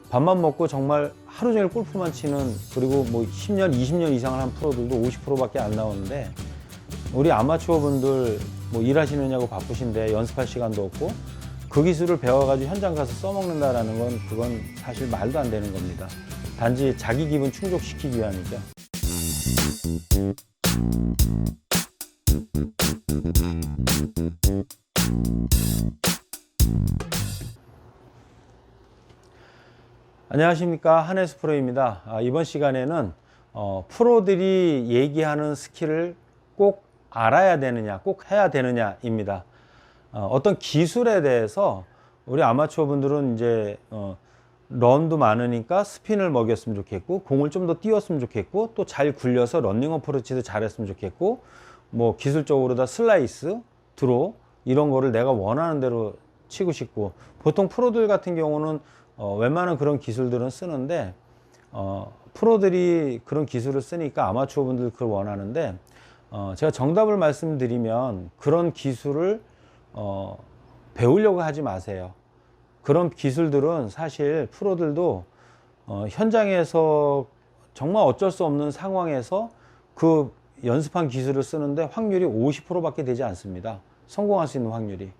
밥만 먹고 정말 하루 종일 골프만 치는, 그리고 뭐 10년, 20년 이상을 한 프로들도 50%밖에 안 나오는데, 우리 아마추어 분들 뭐 일하시느냐고 바쁘신데 연습할 시간도 없고 그 기술을 배워가지고 현장 가서 써먹는다라는 건 그건 사실 말도 안 되는 겁니다. 단지 자기 기분 충족시키기 위함이죠. 안녕하십니까, 한혜수 프로입니다. 이번 시간에는 프로들이 얘기하는 스킬을 꼭 알아야 되느냐, 꼭 해야 되느냐입니다. 어떤 기술에 대해서 우리 아마추어 분들은 이제 런도 많으니까 스핀을 먹였으면 좋겠고, 공을 좀 더 띄웠으면 좋겠고, 또 잘 굴려서 런닝 어프로치도 잘했으면 좋겠고, 뭐 기술적으로 다 슬라이스, 드로 이런 거를 내가 원하는 대로 치고 싶고, 보통 프로들 같은 경우는 웬만한 그런 기술들은 쓰는데, 프로들이 그런 기술을 쓰니까 아마추어 분들 그걸 원하는데, 제가 정답을 말씀드리면 그런 기술을 배우려고 하지 마세요. 그런 기술들은 사실 프로들도 현장에서 정말 어쩔 수 없는 상황에서 그 연습한 기술을 쓰는데 확률이 50%밖에 되지 않습니다. 성공할 수 있는 확률이.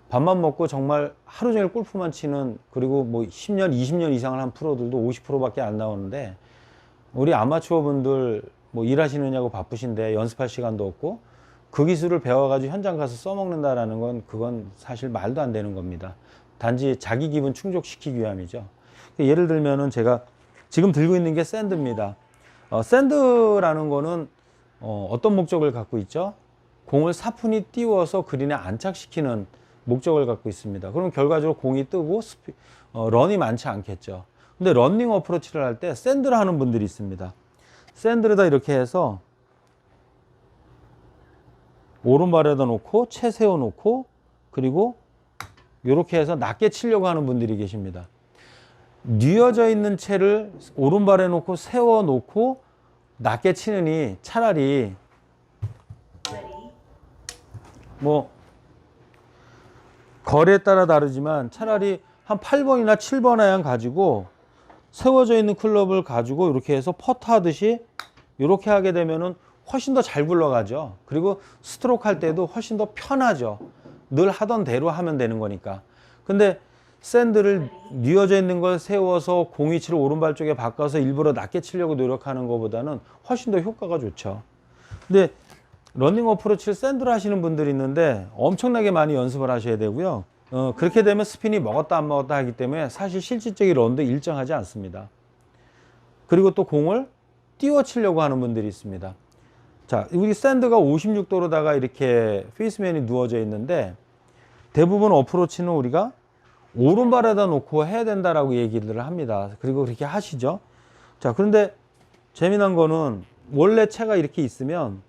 밥만 먹고 정말 하루 종일 골프만 치는, 그리고 뭐 10년, 20년 이상을 한 프로들도 50%밖에 안 나오는데, 우리 아마추어 분들 뭐 일하시느냐고 바쁘신데 연습할 시간도 없고 그 기술을 배워가지고 현장 가서 써먹는다라는 건 그건 사실 말도 안 되는 겁니다. 단지 자기 기분 충족시키기 위함이죠. 예를 들면은 제가 지금 들고 있는 게 샌드입니다. 샌드라는 거는 어떤 목적을 갖고 있죠? 공을 사뿐히 띄워서 그린에 안착시키는 목적을 갖고 있습니다. 그럼 결과적으로 공이 뜨고 런이 많지 않겠죠. 근데 런닝 어프로치를 할 때 샌드를 하는 분들이 있습니다. 샌드에다 이렇게 해서 오른발에다 놓고 채 세워 놓고, 그리고 이렇게 해서 낮게 치려고 하는 분들이 계십니다. 뉘어져 있는 채를 오른발에 놓고 세워 놓고 낮게 치느니 차라리 뭐 거리에 따라 다르지만 차라리 한 8번이나 7번 아이언 가지고 세워져 있는 클럽을 가지고 이렇게 해서 퍼트 하듯이 이렇게 하게 되면은 훨씬 더 잘 굴러가죠. 그리고 스트로크 할 때도 훨씬 더 편하죠. 늘 하던 대로 하면 되는 거니까. 근데 샌드를 뉘어져 있는 걸 세워서 공위치를 오른발 쪽에 바꿔서 일부러 낮게 치려고 노력하는 것보다는 훨씬 더 효과가 좋죠. 근데 러닝 어프로치를 샌드로 하시는 분들이 있는데 엄청나게 많이 연습을 하셔야 되고요. 그렇게 되면 스핀이 먹었다 안 먹었다 하기 때문에 사실 실질적인 런도 일정하지 않습니다. 그리고 또 공을 띄워 치려고 하는 분들이 있습니다. 자, 우리 샌드가 56도로다가 이렇게 페이스맨이 누워져 있는데, 대부분 어프로치는 우리가 오른발에다 놓고 해야 된다라고 얘기를 합니다. 그리고 그렇게 하시죠. 자, 그런데 재미난 거는 원래 채가 이렇게 있으면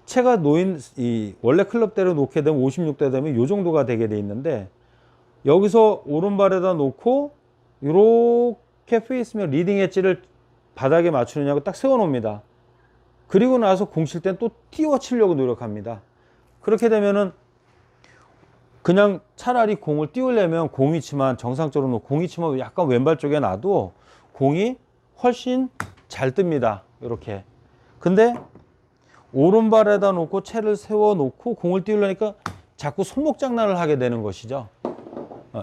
채가 놓인 이 원래 클럽대로 놓게 되면 56도 되면 이 정도가 되게 돼 있는데, 여기서 오른발에다 놓고 이렇게 페이스면 리딩 엣지를 바닥에 맞추느냐고 딱 세워 놓습니다. 그리고 나서 공 칠 땐 또 띄워 치려고 노력합니다. 그렇게 되면은 그냥 차라리 공을 띄우려면 공위치만 정상적으로 놓고, 공위치만 약간 왼발 쪽에 놔도 공이 훨씬 잘 뜹니다. 이렇게. 근데 오른발에다 놓고 채를 세워 놓고 공을 띄우려니까 자꾸 손목 장난을 하게 되는 것이죠.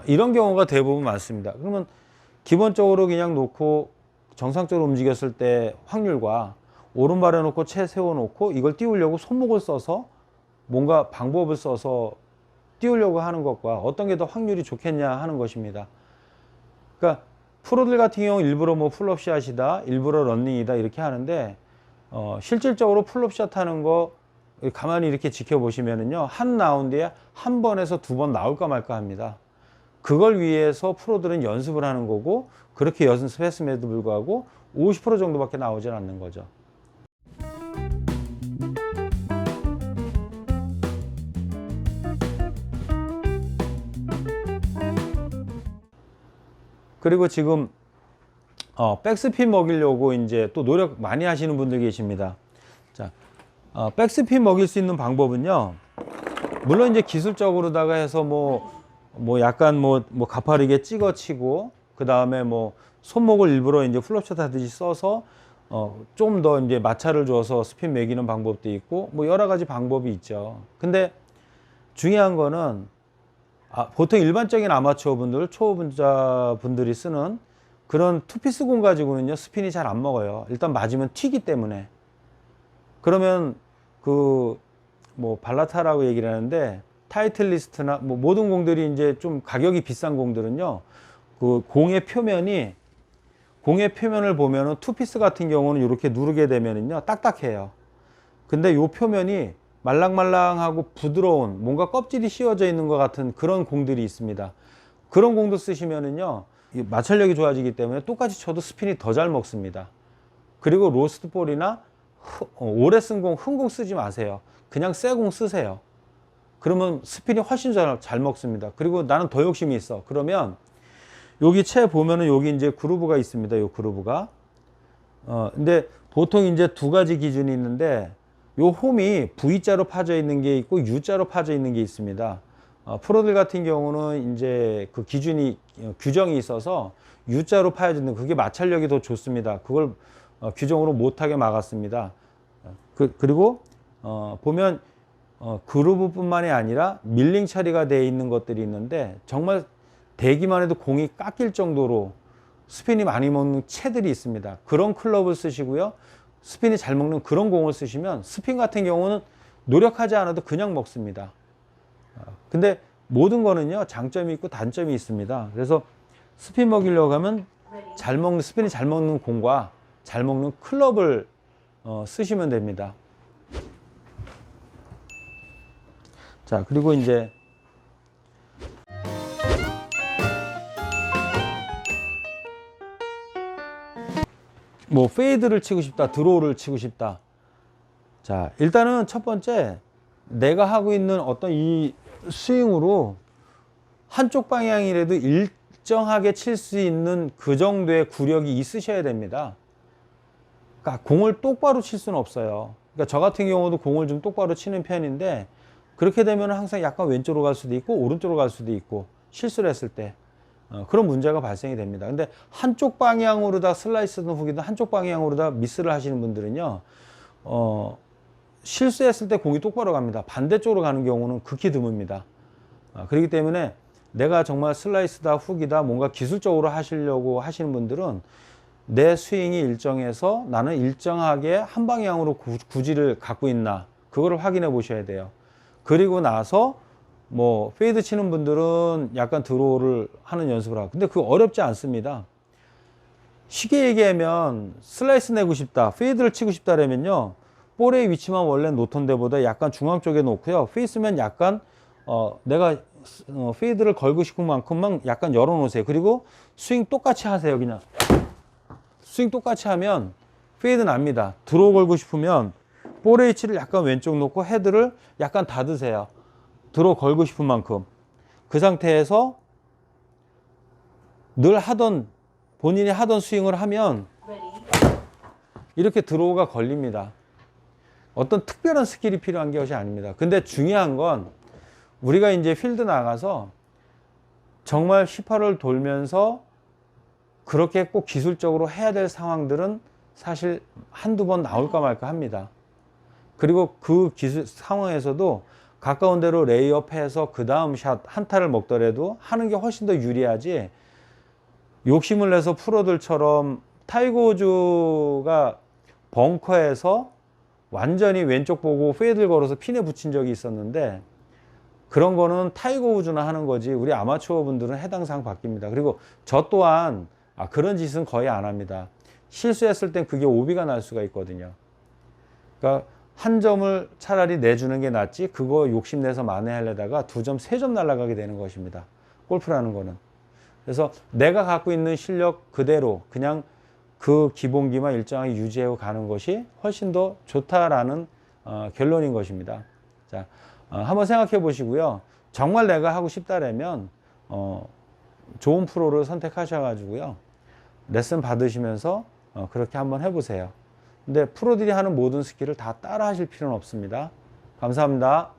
이런 경우가 대부분 많습니다. 그러면 기본적으로 그냥 놓고 정상적으로 움직였을 때 확률과 오른발에 놓고 채 세워 놓고 이걸 띄우려고 손목을 써서 뭔가 방법을 써서 띄우려고 하는 것과 어떤 게 더 확률이 좋겠냐 하는 것입니다. 그러니까 프로들 같은 경우 일부러 뭐 풀업샷이다, 일부러 런닝이다 이렇게 하는데, 실질적으로 풀업샷 하는 거 가만히 이렇게 지켜보시면은요, 한 라운드에 한 번에서 두 번 나올까 말까 합니다. 그걸 위해서 프로들은 연습을 하는 거고, 그렇게 연습했음에도 불구하고 50% 정도밖에 나오질 않는 거죠. 그리고 지금 백스핀 먹이려고 이제 또 노력 많이 하시는 분들 계십니다. 자, 백스핀 먹일 수 있는 방법은요, 물론 이제 기술적으로다가 해서 뭐 약간 뭐 가파르게 찍어 치고 그 다음에 뭐 손목을 일부러 이제 플롭샷 하듯이 써서 좀 더 이제 마찰을 줘서 스핀 매기는 방법도 있고 뭐 여러 가지 방법이 있죠. 근데 중요한 거는 보통 일반적인 아마추어 분들, 초보자 분들이 쓰는 그런 투피스 공 가지고는요 스핀이 잘 안 먹어요. 일단 맞으면 튀기 때문에. 그러면 그 뭐 발라타라고 얘기를 하는데 타이틀리스트나 뭐 모든 공들이 이제 좀 가격이 비싼 공들은요 그 공의 표면을 보면은 투피스 같은 경우는 이렇게 누르게 되면은요 딱딱해요. 근데 요 표면이 말랑말랑하고 부드러운 뭔가 껍질이 씌워져 있는 것 같은 그런 공들이 있습니다. 그런 공도 쓰시면은요 마찰력이 좋아지기 때문에 똑같이 쳐도 스핀이 더 잘 먹습니다. 그리고 로스트 볼이나 오래 쓴 공, 흥 공 쓰지 마세요. 그냥 새 공 쓰세요. 그러면 스핀이 훨씬 잘 먹습니다. 그리고 나는 더 욕심이 있어. 그러면 여기 채 보면은 여기 이제 그루브가 있습니다. 요 그루브가. 근데 보통 이제 두 가지 기준이 있는데 요 홈이 V자로 파져 있는 게 있고 U자로 파져 있는 게 있습니다. 프로들 같은 경우는 이제 그 규정이 있어서 U자로 파여지는 그게 마찰력이 더 좋습니다. 그걸 규정으로 못하게 막았습니다. 그리고 보면 그루브뿐만이 아니라 밀링 처리가 되어 있는 것들이 있는데 정말 대기만 해도 공이 깎일 정도로 스핀이 많이 먹는 채들이 있습니다. 그런 클럽을 쓰시고요. 스핀이 잘 먹는 그런 공을 쓰시면 스핀 같은 경우는 노력하지 않아도 그냥 먹습니다. 근데 모든 거는요 장점이 있고 단점이 있습니다. 그래서 스핀 먹이려고 하면 스핀이 잘 먹는 공과 잘 먹는 클럽을 쓰시면 됩니다. 자, 그리고 이제 뭐 페이드를 치고 싶다, 드로우를 치고 싶다. 자, 일단은 첫 번째 내가 하고 있는 어떤 이 스윙으로 한쪽 방향이라도 일정하게 칠 수 있는 그 정도의 구력이 있으셔야 됩니다. 그러니까 공을 똑바로 칠 수는 없어요. 그러니까 저 같은 경우도 공을 좀 똑바로 치는 편인데 그렇게 되면 항상 약간 왼쪽으로 갈 수도 있고 오른쪽으로 갈 수도 있고 실수를 했을 때 그런 문제가 발생이 됩니다. 근데 한쪽 방향으로 다 슬라이스든 훅이든 한쪽 방향으로 다 미스를 하시는 분들은요 실수했을 때 공이 똑바로 갑니다. 반대쪽으로 가는 경우는 극히 드뭅니다. 그렇기 때문에 내가 정말 슬라이스다 훅이다 뭔가 기술적으로 하시려고 하시는 분들은 내 스윙이 일정해서 나는 일정하게 한 방향으로 구질을 갖고 있나 그거를 확인해 보셔야 돼요. 그리고 나서 뭐 페이드 치는 분들은 약간 드로우를 하는 연습을 하고 근데 그거 어렵지 않습니다. 쉽게 얘기하면 슬라이스 내고 싶다 페이드를 치고 싶다 그러면요 볼의 위치만 원래 놓던 데보다 약간 중앙 쪽에 놓고요 페이스면 약간 내가 페이드를 걸고 싶은 만큼만 약간 열어 놓으세요. 그리고 스윙 똑같이 하세요. 그냥 스윙 똑같이 하면 페이드 납니다. 드로우 걸고 싶으면 볼의 위치를 약간 왼쪽 놓고 헤드를 약간 닫으세요. 드로우 걸고 싶은 만큼. 그 상태에서 늘 본인이 하던 스윙을 하면 이렇게 드로우가 걸립니다. 어떤 특별한 스킬이 필요한 것이 아닙니다. 근데 중요한 건 우리가 이제 필드 나가서 정말 18홀 돌면서 그렇게 꼭 기술적으로 해야 될 상황들은 사실 한두 번 나올까 말까 합니다. 그리고 그 기술 상황에서도 가까운 데로 레이업해서 그 다음 샷 한타를 먹더라도 하는 게 훨씬 더 유리하지 욕심을 내서 프로들처럼 타이거 우즈가 벙커에서 완전히 왼쪽 보고 페이드를 걸어서 핀에 붙인 적이 있었는데 그런 거는 타이거 우즈나 하는 거지 우리 아마추어 분들은 해당 사항 바뀝니다. 그리고 저 또한 그런 짓은 거의 안 합니다. 실수했을 땐 그게 오비가 날 수가 있거든요. 그러니까 한 점을 차라리 내주는 게 낫지 그거 욕심내서 만회하려다가 2점, 3점 날아가게 되는 것입니다. 골프라는 거는. 그래서 내가 갖고 있는 실력 그대로 그냥 그 기본기만 일정하게 유지하고 가는 것이 훨씬 더 좋다라는 결론인 것입니다. 자, 한번 생각해 보시고요. 정말 내가 하고 싶다라면 좋은 프로를 선택하셔가지고요. 레슨 받으시면서 그렇게 한번 해보세요. 근데 프로들이 하는 모든 스킬을 다 따라 하실 필요는 없습니다. 감사합니다.